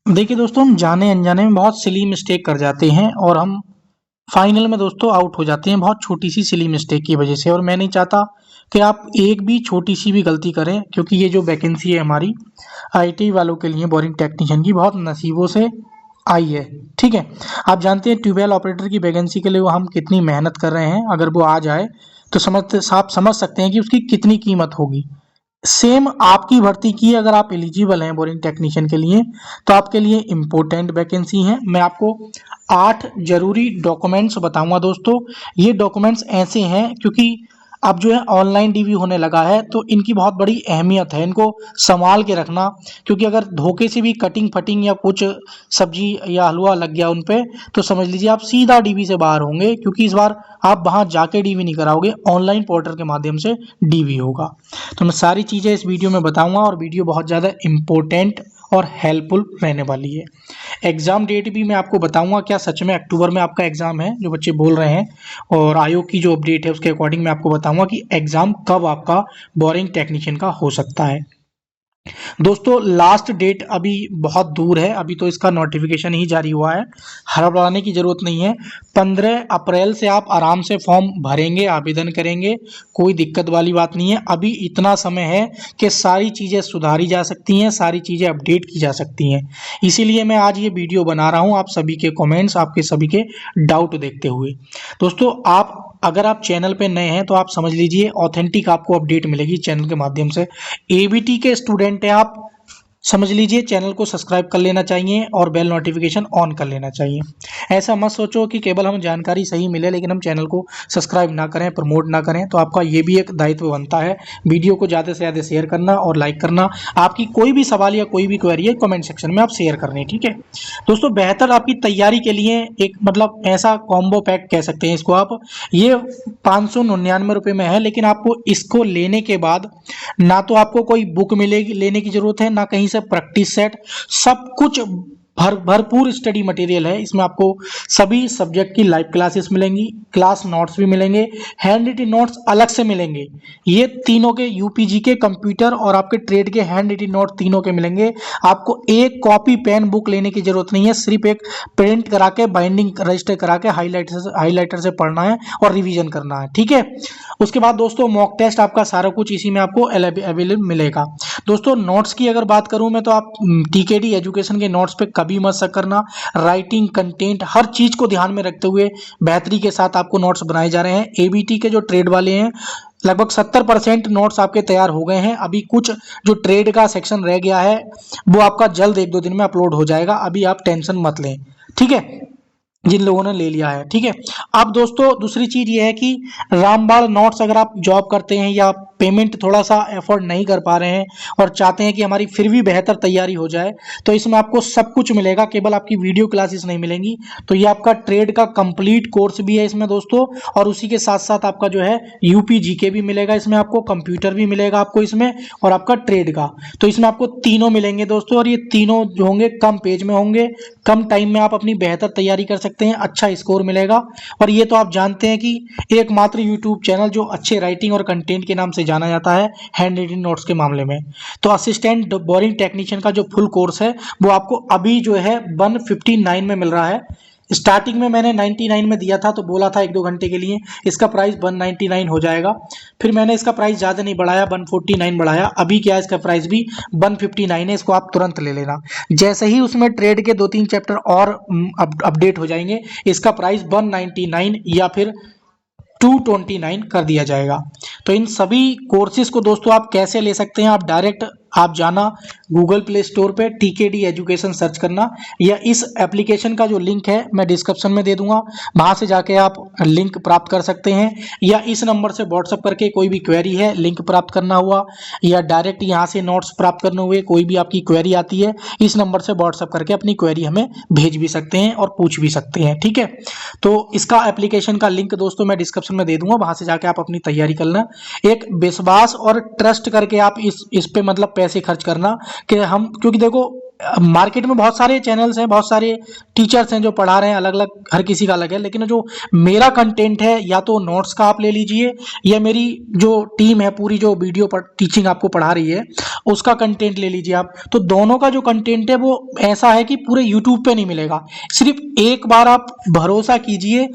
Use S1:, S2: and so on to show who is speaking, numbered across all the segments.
S1: देखिए दोस्तों, हम जाने अनजाने में बहुत सिली मिस्टेक कर जाते हैं और हम फाइनल में दोस्तों आउट हो जाते हैं बहुत छोटी सी सिली मिस्टेक की वजह से। और मैं नहीं चाहता कि आप एक भी छोटी सी भी गलती करें, क्योंकि ये जो वैकेंसी है हमारी आईटी वालों के लिए बोरिंग टेक्नीशियन की, बहुत नसीबों से आई है। ठीक है, आप जानते हैं ट्यूबवेल ऑपरेटर की वैकेंसी के लिए वो हम कितनी मेहनत कर रहे हैं। अगर वो आ जाए तो आप समझ सकते हैं कि उसकी कितनी कीमत होगी। सेम आपकी भर्ती की, अगर आप एलिजिबल हैं बोरिंग टेक्नीशियन के लिए तो आपके लिए इम्पोर्टेंट वैकेंसी है। मैं आपको 8 जरूरी डॉक्यूमेंट्स बताऊंगा दोस्तों। ये डॉक्यूमेंट्स ऐसे हैं क्योंकि अब जो है ऑनलाइन डीवी होने लगा है, तो इनकी बहुत बड़ी अहमियत है, इनको संभाल के रखना। क्योंकि अगर धोखे से भी कटिंग फटिंग या कुछ सब्जी या हलवा लग गया उन पे, तो समझ लीजिए आप सीधा डीवी से बाहर होंगे। क्योंकि इस बार आप वहां जाके डीवी नहीं कराओगे, ऑनलाइन पोर्टल के माध्यम से डीवी होगा। तो मैं सारी चीज़ें इस वीडियो में बताऊंगा और वीडियो बहुत ज़्यादा इम्पोर्टेंट और हेल्पफुल रहने वाली है। एग्ज़ाम डेट भी मैं आपको बताऊंगा, क्या सच में अक्टूबर में आपका एग्ज़ाम है जो बच्चे बोल रहे हैं। और आयोग की जो अपडेट है उसके अकॉर्डिंग मैं आपको बताऊंगा कि एग्ज़ाम कब आपका बोरिंग टेक्नीशियन का हो सकता है। दोस्तों, लास्ट डेट अभी बहुत दूर है, अभी तो इसका नोटिफिकेशन ही जारी हुआ है, हड़बड़ाने की ज़रूरत नहीं है। 15 अप्रैल से आप आराम से फॉर्म भरेंगे, आवेदन करेंगे, कोई दिक्कत वाली बात नहीं है। अभी इतना समय है कि सारी चीज़ें सुधारी जा सकती हैं, सारी चीज़ें अपडेट की जा सकती हैं। इसीलिए मैं आज ये वीडियो बना रहा हूँ, आप सभी के कमेंट्स, आपके सभी के डाउट देखते हुए। दोस्तों, अगर आप चैनल पे नए हैं तो आप समझ लीजिए ऑथेंटिक आपको अपडेट मिलेगी चैनल के माध्यम से। एबीटी के स्टूडेंट हैं आप, समझ लीजिए चैनल को सब्सक्राइब कर लेना चाहिए और बेल नोटिफिकेशन ऑन कर लेना चाहिए। ऐसा मत सोचो कि केवल हम जानकारी सही मिले लेकिन हम चैनल को सब्सक्राइब ना करें, प्रमोट ना करें। तो आपका ये भी एक दायित्व बनता है, वीडियो को ज़्यादा से ज़्यादा शेयर करना और लाइक करना। आपकी कोई भी सवाल या कोई भी क्वेरी है कमेंट सेक्शन में आप शेयर करनी, ठीक है दोस्तों। बेहतर आपकी तैयारी के लिए एक मतलब ऐसा कॉम्बो पैक कह सकते हैं इसको आप, ये 599 रुपये में है। लेकिन आपको इसको लेने के बाद ना तो आपको कोई बुक मिलेगी लेने की जरूरत है, ना कहीं से प्रैक्टिस सेट, सब कुछ भरपूर स्टडी मटेरियल है इसमें। आपको सभी सब्जेक्ट की लाइव क्लासेस मिलेंगी, क्लास नोट्स भी मिलेंगे, हैंड रिटन नोट्स अलग से मिलेंगे। ये तीनों के यूपीजी के, कंप्यूटर और आपके ट्रेड के हैंड रिटन नोट तीनों के मिलेंगे। आपको एक कॉपी पेन बुक लेने की जरूरत नहीं है, सिर्फ एक प्रिंट करा के बाइंडिंग रजिस्टर करा के हाईलाइटर से पढ़ना है और रिवीजन करना है, ठीक है। उसके बाद दोस्तों मॉक टेस्ट, आपका सारा कुछ इसी में आपको अवेलेबल मिलेगा। दोस्तों, नोट्स की अगर बात करूं मैं तो आप टीकेडी एजुकेशन के नोट्स पे कभी मत शक करना। राइटिंग, कंटेंट, हर चीज को ध्यान में रखते हुए बेहतरी के साथ आपको नोट्स बनाए जा रहे हैं। एबीटी के जो ट्रेड वाले हैं, लगभग 70% नोट्स आपके तैयार हो गए हैं। अभी कुछ जो ट्रेड का सेक्शन रह गया है वो आपका जल्द 1-2 दिन में अपलोड हो जाएगा, अभी आप टेंशन मत लें, ठीक है, जिन लोगों ने ले लिया है, ठीक है। अब दोस्तों दूसरी चीज ये है कि रामबाण नोट्स, अगर आप जॉब करते हैं या पेमेंट थोड़ा सा एफोर्ड नहीं कर पा रहे हैं और चाहते हैं कि हमारी फिर भी बेहतर तैयारी हो जाए, तो इसमें आपको सब कुछ मिलेगा, केवल आपकी वीडियो क्लासेस नहीं मिलेंगी। तो ये आपका ट्रेड का कंप्लीट कोर्स भी है इसमें दोस्तों, और उसी के साथ साथ आपका जो है यूपी जीके भी मिलेगा इसमें, आपको कंप्यूटर भी मिलेगा आपको इसमें, और आपका ट्रेड का। तो इसमें आपको तीनों मिलेंगे दोस्तों, और ये तीनों जो होंगे कम पेज में होंगे, कम टाइम में आप अपनी बेहतर तैयारी कर सकते हैं, अच्छा स्कोर मिलेगा। और ये तो आप जानते हैं कि एकमात्र यूट्यूब चैनल जो अच्छे राइटिंग और कंटेंट के नाम से जाना जाता है हैंड रिटन नोट्स के मामले में। तो असिस्टेंट बोरिंग टेक्नीशियन का जो फुल कोर्स है वो आपको अभी जो है 159 में मिल रहा है। स्टार्टिंग में मैंने 99 में दिया था, तो बोला था 1-2 घंटे के लिए इसका प्राइस 199 हो जाएगा। फिर मैंने इसका प्राइस ज़्यादा नहीं बढ़ाया, 149 बढ़ाया। अभी क्या है, इसका प्राइस भी 159 है, इसको आप तुरंत ले लेना। जैसे ही उसमें ट्रेड के 2-3 चैप्टर और अपडेट हो जाएंगे, इसका प्राइस 199 या फिर 229 कर दिया जाएगा। तो इन सभी कोर्सेज को दोस्तों आप कैसे ले सकते हैं, आप डायरेक्ट आप जाना गूगल प्ले स्टोर पे टीकेडी एजुकेशन सर्च करना, या इस एप्लीकेशन का जो लिंक है मैं डिस्क्रिप्शन में दे दूंगा, वहां से जाके आप लिंक प्राप्त कर सकते हैं। या इस नंबर से व्हाट्सअप करके कोई भी क्वेरी है, लिंक प्राप्त करना हुआ, या डायरेक्ट यहाँ से नोट्स प्राप्त करने हुए कोई भी आपकी क्वेरी आती है, इस नंबर से व्हाट्सअप करके अपनी क्वेरी हमें भेज भी सकते हैं और पूछ भी सकते हैं, ठीक है। तो इसका एप्लीकेशन का लिंक दोस्तों मैं डिस्क्रिप्शन में दे दूंगा, वहां से जाके आप अपनी तैयारी करना। एक विश्वास और ट्रस्ट करके आप इस पे मतलब पैसे खर्च करना कि हम, क्योंकि देखो मार्केट में बहुत सारे चैनल्स हैं, बहुत सारे टीचर्स हैं जो पढ़ा रहे हैं, अलग अलग, हर किसी का अलग है, लेकिन जो मेरा कंटेंट है या तो नोट्स का आप ले लीजिए या मेरी जो टीम है पूरी जो वीडियो पर टीचिंग आपको पढ़ा रही है उसका कंटेंट ले लीजिए आप। तो दोनों का जो कंटेंट है वो ऐसा है कि पूरे यूट्यूब पे नहीं मिलेगा। सिर्फ एक बार आप भरोसा कीजिए,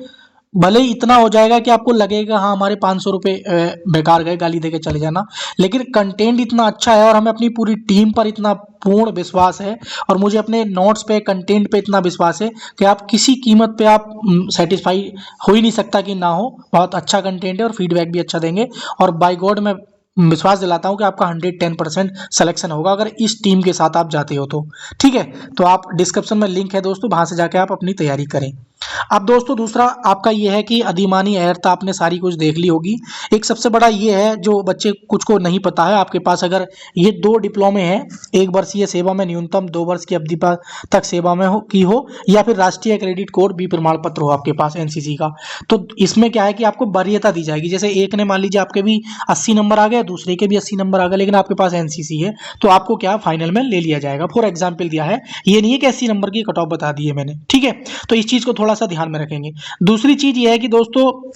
S1: भले ही इतना हो जाएगा कि आपको लगेगा हाँ हमारे 500 रुपये बेकार गए, गाली दे के चले जाना, लेकिन कंटेंट इतना अच्छा है और हमें अपनी पूरी टीम पर इतना पूर्ण विश्वास है और मुझे अपने नोट्स पे, कंटेंट पे इतना विश्वास है कि आप किसी कीमत पे आप सेटिस्फाई हो ही नहीं सकता कि ना हो। बहुत अच्छा कंटेंट है और फीडबैक भी अच्छा देंगे और बाय गॉड मैं विश्वास दिलाता हूं कि आपका 110% सिलेक्शन होगा अगर इस टीम के साथ आप जाते हो तो। ठीक है, तो आप डिस्क्रिप्शन में लिंक है दोस्तों, वहां से जाके आप अपनी तैयारी करें। अब दोस्तों दूसरा आपका ये है कि अधिमानी अहर्ता आपने सारी कुछ देख ली होगी। एक सबसे बड़ा ये है जो बच्चे कुछ को नहीं पता है, आपके पास अगर ये 2 डिप्लोमे हैं, 1 वर्षीय सेवा में न्यूनतम 2 वर्ष की अवधि तक सेवा में हो या फिर राष्ट्रीय क्रेडिट कोर बी प्रमाण पत्र हो आपके पास एनसीसी का, तो इसमें क्या है कि आपको वरीयता दी जाएगी। जैसे एक ने मान लीजिए आपके भी 80 नंबर आ गए, दूसरे के भी 80 नंबर आ गए, लेकिन आपके पास एनसीसी है तो आपको क्या फाइनल में ले लिया जाएगा। फॉर एग्जाम्पल दिया है, ये नहीं है कि 80 नंबर की कट ऑफ बता दी है मैंने। ठीक है, तो इस चीज को थोड़ा सा ध्यान में रखेंगे। दूसरी चीज ये है कि दोस्तों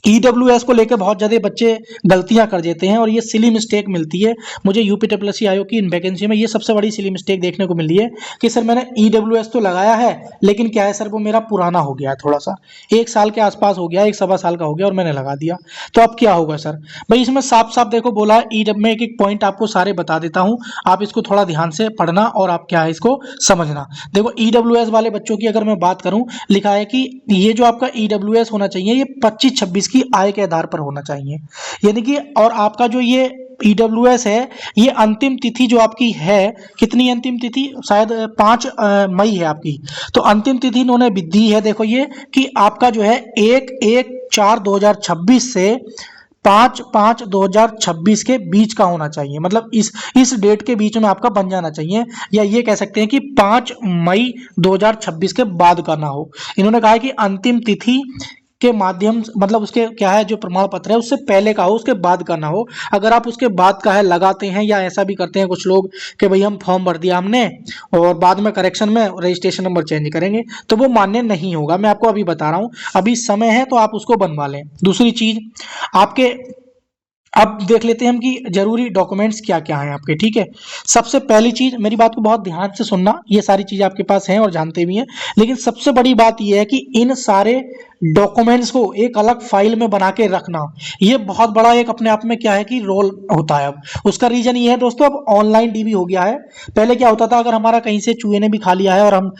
S1: ईडब्ल्यूएस को लेकर बहुत ज्यादा बच्चे गलतियां कर देते हैं और ये सिली मिस्टेक मिलती है मुझे यूपीडब्ल्यूएससी आयोग की इन वैकेंसी में। ये सबसे बड़ी सिली मिस्टेक देखने को मिल रही है कि सर मैंने ईडब्ल्यूएस तो लगाया है लेकिन क्या है सर वो मेरा पुराना हो गया है, थोड़ा सा 1 साल के आसपास हो गया, 1 सवा साल का हो गया और मैंने लगा दिया, तो अब क्या होगा सर। भाई इसमें साफ साफ देखो बोला है ईडब्ल्यू में, एक एक पॉइंट आपको सारे बता देता हूं, आप इसको थोड़ा ध्यान से पढ़ना और आप क्या है इसको समझना। देखो ईडब्ल्यूएस वाले बच्चों की अगर मैं बात करूं, लिखा है कि ये जो आपका ईडब्ल्यूएस होना चाहिए ये 25-26 की आय के आधार पर होना चाहिए, यानी कि और आपका जो ये ईडब्ल्यूएस है ये अंतिम तिथि जो आपकी है, कितनी अंतिम तिथि, शायद 5 मई है आपकी, तो अंतिम तिथि इन्होंने दी है। देखो ये कि आपका जो है 1/1/4/2026 से 5/5/2026 के बीच का होना चाहिए, मतलब इस डेट के बीच में आपका बन जाना चाहिए, या ये कह सकते हैं कि 5 मई 2026 के बाद का ना हो। इन्होंने कहा है कि अंतिम तिथि के माध्यम मतलब उसके क्या है जो प्रमाण पत्र है उससे पहले का हो, उसके बाद का ना हो। अगर आप उसके बाद का है लगाते हैं या ऐसा भी करते हैं कुछ लोग कि भाई हम फॉर्म भर दिया हमने और बाद में करेक्शन में रजिस्ट्रेशन नंबर चेंज करेंगे, तो वो मान्य नहीं होगा। मैं आपको अभी बता रहा हूं, अभी समय है तो आप उसको बनवा लें। दूसरी चीज आपके, अब देख लेते हैं हम कि जरूरी डॉक्यूमेंट्स क्या क्या हैं आपके। ठीक है, सबसे पहली चीज, मेरी बात को बहुत ध्यान से सुनना, ये सारी चीजें आपके पास हैं और जानते भी हैं, लेकिन सबसे बड़ी बात यह है कि इन सारे डॉक्यूमेंट्स को एक अलग फाइल में बना के रखना, ये बहुत बड़ा एक अपने आप में क्या है कि रोल होता है। अब उसका रीजन ये है दोस्तों, अब ऑनलाइन डीबी हो गया है। पहले क्या होता था, अगर हमारा कहीं से चूहे ने भी खा लिया है और हम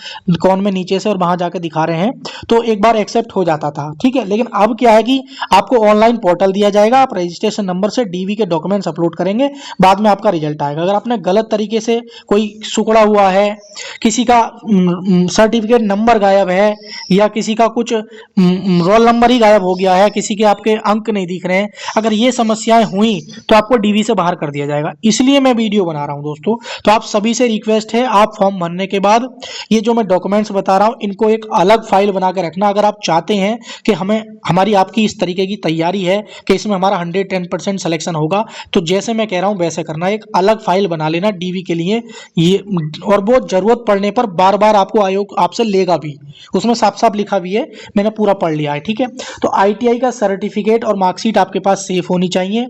S1: कौन में नीचे से और वहां जाकर दिखा रहे हैं तो एक बार एक्सेप्ट हो जाता था। ठीक है, लेकिन अब क्या है कि आपको ऑनलाइन पोर्टल दिया जाएगा, आप रजिस्ट्रेशन नंबर से डीवी के डॉक्यूमेंट्स अपलोड करेंगे, बाद में आपका रिजल्ट आएगा। अगर आपने गलत तरीके से कोई सुकड़ा हुआ है, किसी का सर्टिफिकेट नंबर गायब है या किसी का कुछ रोल नंबर ही गायब हो गया है, किसी के आपके अंक नहीं दिख रहे हैं, अगर ये समस्याएं हुई तो आपको डीवी से बाहर कर दिया जाएगा। इसलिए मैं वीडियो बना रहा हूं दोस्तों। तो आप सभी से रिक्वेस्ट है, आप फॉर्म भरने के बाद ये जो मैं डॉक्यूमेंट्स बता रहा हूं इनको एक अलग फाइल बना के रखना। अगर आप चाहते हैं कि हमारी आपकी इस तरीके की तैयारी है कि इसमें हमारा 110% सिलेक्शन होगा, तो जैसे मैं कह रहा हूं वैसे करना, एक अलग फाइल बना लेना डीवी के लिए ये, और वो जरूरत पड़ने पर बार बार आपको आयोग आपसे लेगा भी, उसमें साफ साफ लिखा भी है, मैंने पूरा पढ़ लिया है। ठीक है, तो आईटीआई का सर्टिफिकेट और मार्कशीट आपके पास सेफ होनी चाहिए,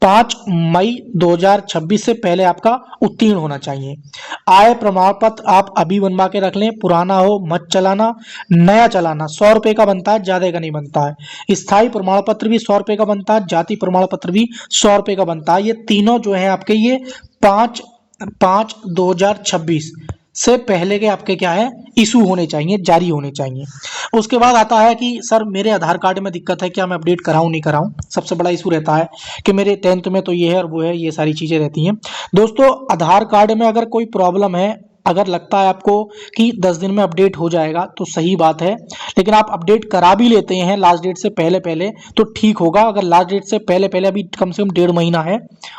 S1: 5 मई 2026 से पहले आपका उत्तीर्ण होना चाहिए। आय प्रमाण पत्र आप अभी बनवा के रख लें, पुराना हो मत चलाना, नया चलाना। 100 रुपए का बनता है, ज्यादा का नहीं बनता है। स्थायी प्रमाण पत्र भी 100 रुपए का बनता है, जाति प्रमाण पत्र भी 100 रुपए का बनता है। ये तीनों जो है आपके ये 5/5/2026 से पहले के आपके क्या है इशू होने चाहिए, जारी होने चाहिए। उसके बाद आता है कि सर मेरे आधार कार्ड में दिक्कत है, क्या मैं अपडेट कराऊं नहीं कराऊं। सबसे बड़ा इशू रहता है कि मेरे 10th में तो ये है और वो है, ये सारी चीजें रहती हैं दोस्तों। आधार कार्ड में अगर कोई प्रॉब्लम है, अगर लगता है आपको कि 10 दिन में अपडेट हो जाएगा तो सही बात है, लेकिन आप अपडेट करा भी लेते हैं लास्ट डेट से पहले पहले तो ठीक होगा। अगर लास्ट डेट से पहले पहले अभी कम से कम 1.5 महीना है,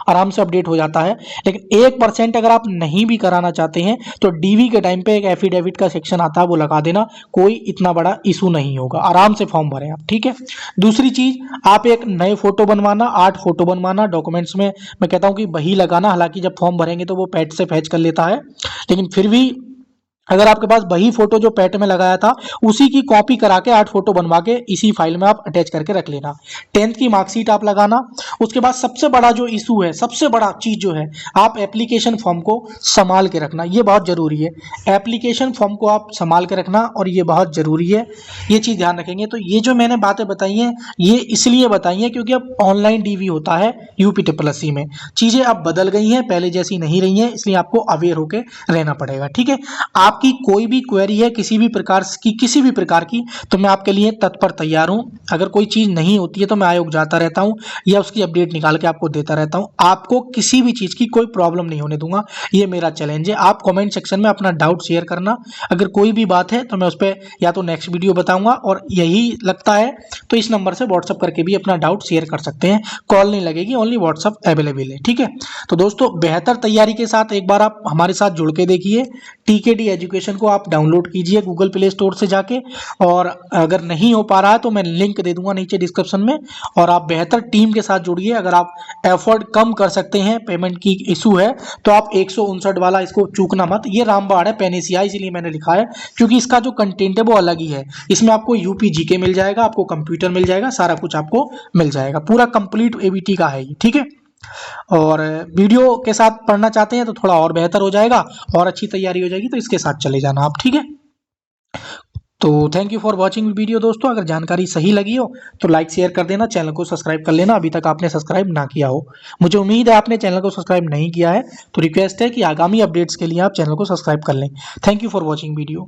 S1: आराम से अपडेट हो जाता है। लेकिन 1% अगर आप नहीं भी कराना चाहते हैं तो डीवी के टाइम पे एक एफिडेविट का सेक्शन आता है, वो लगा देना, कोई इतना बड़ा इशू नहीं होगा, आराम से फॉर्म भरें आप। ठीक है, दूसरी चीज आप एक नए फोटो बनवाना, 8 फोटो बनवाना। डॉक्यूमेंट्स में मैं कहता हूं कि वही लगाना, हालांकि जब फॉर्म भरेंगे तो वो पैड से फैच कर लेता है, लेकिन फिर भी अगर आपके पास वही फोटो जो पैट में लगाया था उसी की कॉपी करा के 8 फोटो बनवा के इसी फाइल में आप अटैच करके रख लेना। 10th की मार्कशीट आप लगाना। उसके बाद सबसे बड़ा जो इशू है, सबसे बड़ा चीज जो है, आप एप्लीकेशन फॉर्म को संभाल के रखना, ये बहुत जरूरी है। एप्लीकेशन फॉर्म को आप संभाल के रखना और ये बहुत जरूरी है, ये चीज ध्यान रखेंगे। तो ये जो मैंने बातें बताई हैं ये इसलिए बताई हैं क्योंकि अब ऑनलाइन डीवी होता है यूपीट्रिपल में, चीजें अब बदल गई हैं, पहले जैसी नहीं रही हैं, इसलिए आपको अवेयर होकर रहना पड़ेगा। ठीक है, आपकी कोई भी क्वेरी है किसी भी प्रकार की, तो मैं आपके लिए तत्पर तैयार हूं। अगर कोई चीज नहीं होती है तो मैं आयोग जाता रहता हूं या उसकी अपडेट निकाल के आपको देता रहता हूं। आपको किसी भी चीज की कोई प्रॉब्लम नहीं होने दूंगा, ये मेरा चैलेंज है। आप कमेंट सेक्शन में अपना डाउट शेयर करना, अगर कोई भी बात है तो मैं उस पर या तो नेक्स्ट वीडियो बताऊंगा, और यही लगता है तो इस नंबर से व्हाट्सअप करके भी अपना डाउट शेयर कर सकते हैं। कॉल नहीं लगेगी, ओनली व्हाट्सअप अवेलेबल है। ठीक है, तो दोस्तों बेहतर तैयारी के साथ एक बार आप हमारे साथ जुड़ के देखिए। टीकेडी एजुकेशन को आप डाउनलोड कीजिए गूगल प्ले स्टोर से जाके, और अगर नहीं हो पा रहा है तो मैं लिंक दे दूंगा नीचे डिस्क्रिप्शन में, और आप बेहतर टीम के साथ जुड़िए। अगर आप एफर्ट कम कर सकते हैं, पेमेंट की इशू है, तो आप 159 वाला इसको चूकना मत। ये रामबाण है, पेनेसिया इसीलिए मैंने लिखा है क्योंकि इसका जो कंटेंट है वो अलग ही है। इसमें आपको यूपी जीके मिल जाएगा, आपको कंप्यूटर मिल जाएगा, सारा कुछ आपको मिल जाएगा, पूरा कंप्लीट एबीटी का है ये। ठीक है, और वीडियो के साथ पढ़ना चाहते हैं तो थोड़ा और बेहतर हो जाएगा और अच्छी तैयारी हो जाएगी, तो इसके साथ चले जाना आप। ठीक है, तो thank you for watching video दोस्तों। अगर जानकारी सही लगी हो तो लाइक शेयर कर देना, चैनल को सब्सक्राइब कर लेना अभी तक आपने सब्सक्राइब ना किया हो। मुझे उम्मीद है आपने चैनल को सब्सक्राइब नहीं किया है, तो रिक्वेस्ट है कि आगामी अपडेट्स के लिए आप चैनल को सब्सक्राइब कर लें। Thank you for watching video.